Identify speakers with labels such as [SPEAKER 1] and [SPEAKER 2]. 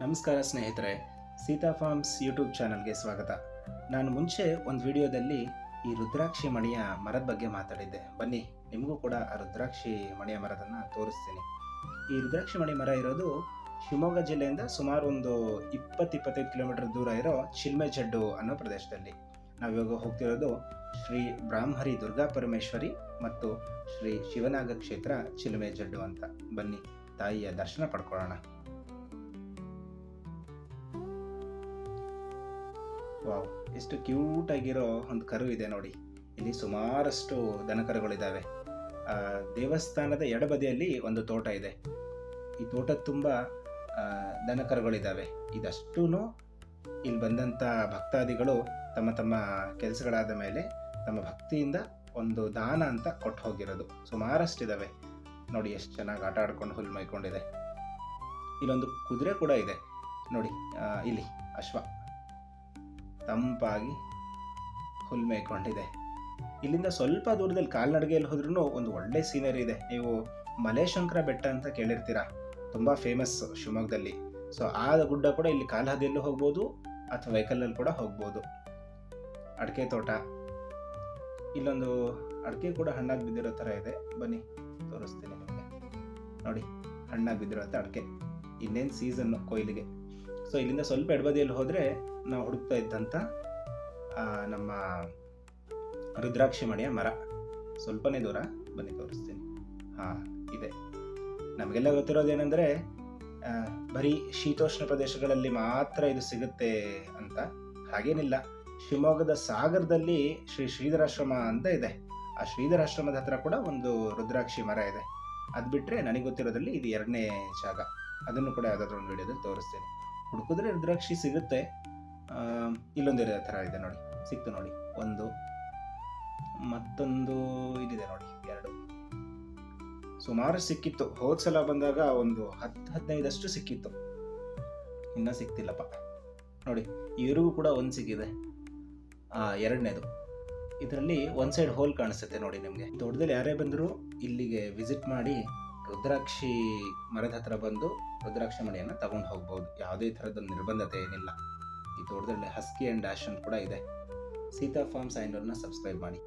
[SPEAKER 1] ನಮಸ್ಕಾರ ಸ್ನೇಹಿತರೆ, Sita forms YouTube ಚಾನಲ್ಗೆ ಸ್ವಾಗತ. ನಾನು ಮುಂಚೆ ಒಂದು ವಿಡಿಯೋದಲ್ಲಿ ಈ ರುದ್ರಾಕ್ಷಿ ಮಣಿಯ ಮರದ ಬಗ್ಗೆ ಮಾತಾಡಿದ್ದೆ. ಬನ್ನಿ, ನಿಮಗೂ ಕೂಡ ಆ ರುದ್ರಾಕ್ಷಿ ಮಣಿಯ ಮರದನ್ನು ತೋರಿಸ್ತೀನಿ. ಈ ರುದ್ರಾಕ್ಷಿ ಮಣಿ ಮರ ಇರೋದು ಶಿವಮೊಗ್ಗ ಜಿಲ್ಲೆಯಿಂದ ಸುಮಾರು ಒಂದು 20-25 ಕಿಲೋಮೀಟರ್ ದೂರ ಇರೋ ಚಿಲ್ಮೆಜಡ್ಡು ಅನ್ನೋ ಪ್ರದೇಶದಲ್ಲಿ. ನಾವಿವಾಗ ಹೋಗ್ತಿರೋದು ಶ್ರೀ ಬ್ರಾಹ್ಮರಿ ದುರ್ಗಾ ಪರಮೇಶ್ವರಿ ಮತ್ತು ಶ್ರೀ ಶಿವನಾಗ ಕ್ಷೇತ್ರ ಚಿಲ್ಮೆಜಡ್ಡು ಅಂತ. ಬನ್ನಿ, ತಾಯಿಯ ದರ್ಶನ ಪಡ್ಕೊಳ್ಳೋಣ. ವಾವ್, ಎಷ್ಟು ಕ್ಯೂಟ್ ಆಗಿರೋ ಒಂದು ಕರು ಇದೆ ನೋಡಿ. ಇಲ್ಲಿ ಸುಮಾರಷ್ಟು ದನಕರುಗಳಿದ್ದಾವೆ. ದೇವಸ್ಥಾನದ ಎಡಬದಿಯಲ್ಲಿ ಒಂದು ತೋಟ ಇದೆ. ಈ ತೋಟದ ತುಂಬ ದನಕರುಗಳಿದ್ದಾವೆ. ಇದಷ್ಟೂ ಇಲ್ಲಿ ಬಂದಂಥ ಭಕ್ತಾದಿಗಳು ತಮ್ಮ ತಮ್ಮ ಕೆಲಸಗಳಾದ ಮೇಲೆ ತಮ್ಮ ಭಕ್ತಿಯಿಂದ ಒಂದು ದಾನ ಅಂತ ಕೊಟ್ಟು ಹೋಗಿರೋದು. ಸುಮಾರಷ್ಟಿದ್ದಾವೆ ನೋಡಿ, ಎಷ್ಟು ಚೆನ್ನಾಗಿ ಆಟ ಆಡ್ಕೊಂಡು ಹುಲ್ಲು ಮೈಕೊಂಡಿದೆ. ಇಲ್ಲೊಂದು ಕುದುರೆ ಕೂಡ ಇದೆ ನೋಡಿ. ಇಲ್ಲಿ ಅಶ್ವ ತಂಪಾಗಿ ಹುಲ್ಲು ಮೇಯ್ಕೊಂಡಿದೆ. ಇಲ್ಲಿಂದ ಸ್ವಲ್ಪ ದೂರದಲ್ಲಿ ಕಾಲ್ನಡಿಗೆಯಲ್ಲಿ ಹೋದ್ರೂ ಒಂದು ಒಳ್ಳೆ ಸೀನರಿ ಇದೆ. ನೀವು ಮಲೇಶಂಕರ ಬೆಟ್ಟ ಅಂತ ಕೇಳಿರ್ತೀರಾ, ತುಂಬ ಫೇಮಸ್ ಶಿವಮೊಗ್ಗದಲ್ಲಿ. ಸೊ ಆ ಗುಡ್ಡ ಕೂಡ ಇಲ್ಲಿ ಕಾಲ್ಹಾದಿಯಲ್ಲೂ ಹೋಗ್ಬೋದು ಅಥವಾ ವೆಹಿಕಲಲ್ಲಿ ಕೂಡ ಹೋಗ್ಬೋದು. ಅಡಿಕೆ ತೋಟ, ಇಲ್ಲೊಂದು ಅಡಿಕೆ ಕೂಡ ಹಣ್ಣಾಗಿ ಬಿದ್ದಿರೋ ಥರ ಇದೆ. ಬನ್ನಿ ತೋರಿಸ್ತೀನಿ ನಿಮಗೆ. ನೋಡಿ, ಹಣ್ಣಾಗಿ ಬಿದ್ದಿರೋಂಥ ಅಡಿಕೆ. ಇನ್ನೇನು ಸೀಸನ್ನು ಕೊಯ್ಲಿಗೆ. ಸೊ ಇಲ್ಲಿಂದ ಸ್ವಲ್ಪ ಎಡಬದಿಯಲ್ಲಿ ಹೋದರೆ ನಾವು ಹುಡುಕ್ತಾ ಇದ್ದಂಥ ನಮ್ಮ ರುದ್ರಾಕ್ಷಿ ಮಣಿಯ ಮರ. ಸ್ವಲ್ಪನೇ ದೂರ, ಬನ್ನಿ ತೋರಿಸ್ತೀನಿ. ಇದೆ. ನಮಗೆಲ್ಲ ಗೊತ್ತಿರೋದೇನೆಂದರೆ ಬರೀ ಶೀತೋಷ್ಣ ಪ್ರದೇಶಗಳಲ್ಲಿ ಮಾತ್ರ ಇದು ಸಿಗುತ್ತೆ ಅಂತ. ಹಾಗೇನಿಲ್ಲ. ಶಿವಮೊಗ್ಗದ ಸಾಗರದಲ್ಲಿ ಶ್ರೀ ಶ್ರೀಧರಾಶ್ರಮ ಅಂತ ಇದೆ. ಆ ಶ್ರೀಧರಾಶ್ರಮದ ಹತ್ರ ಕೂಡ ಒಂದು ರುದ್ರಾಕ್ಷಿ ಮರ ಇದೆ. ಅದು ಬಿಟ್ಟರೆ ನನಗೆ ಗೊತ್ತಿರೋದ್ರಲ್ಲಿ ಇದು 2ನೇ ಜಾಗ. ಅದನ್ನು ಕೂಡ ಯಾವುದಾದ್ರೂ ಒಂದು ವಿಡಿಯೋದಲ್ಲಿ ತೋರಿಸ್ತೀನಿ. ಹುಡುಕಿದ್ರೆ ರುದ್ರಾಕ್ಷಿ ಸಿಗುತ್ತೆ. ಇಲ್ಲೊಂದು ಥರ ಇದೆ ನೋಡಿ, ಸಿಕ್ತು ನೋಡಿ. ಒಂದು, ಮತ್ತೊಂದು ಇದಿದೆ ನೋಡಿ, 2. ಸುಮಾರು ಸಿಕ್ಕಿತ್ತು. ಹೋದ್ಸಲ ಬಂದಾಗ ಒಂದು 10-15 ಸಿಕ್ಕಿತ್ತು. ಇನ್ನೂ ಸಿಕ್ತಿಲ್ಲಪ್ಪ ನೋಡಿ. ಇವ್ರಿಗೂ ಕೂಡ ಒಂದು ಸಿಕ್ಕಿದೆ, 2ನೇದು. ಇದರಲ್ಲಿ ಒಂದು ಸೈಡ್ ಹೋಲ್ ಕಾಣಿಸುತ್ತೆ ನೋಡಿ ನಿಮಗೆ. ತೋಟದಲ್ಲಿ ಯಾರೇ ಬಂದರೂ ಇಲ್ಲಿಗೆ ವಿಸಿಟ್ ಮಾಡಿ ರುದ್ರಾಕ್ಷಿ ಮರದ ಹತ್ರ ಬಂದು ರುದ್ರಾಕ್ಷಿ ಮಣಿಯನ್ನು ತಗೊಂಡು ಹೋಗ್ಬೋದು. ಯಾವುದೇ ಥರದೊಂದು ನಿರ್ಬಂಧತೆ ಏನಿಲ್ಲ. ಈ ತೋಟದಲ್ಲಿ ಹಸ್ಕಿ ಆ್ಯಂಡ್ ಡ್ಯಾಶ್ ಅಂತ ಕೂಡ ಇದೆ. ಸೀತಾ ಫಾರ್ಮ್ಸ್ ಚಾನಲ್ನ ಸಬ್ಸ್ಕ್ರೈಬ್ ಮಾಡಿ.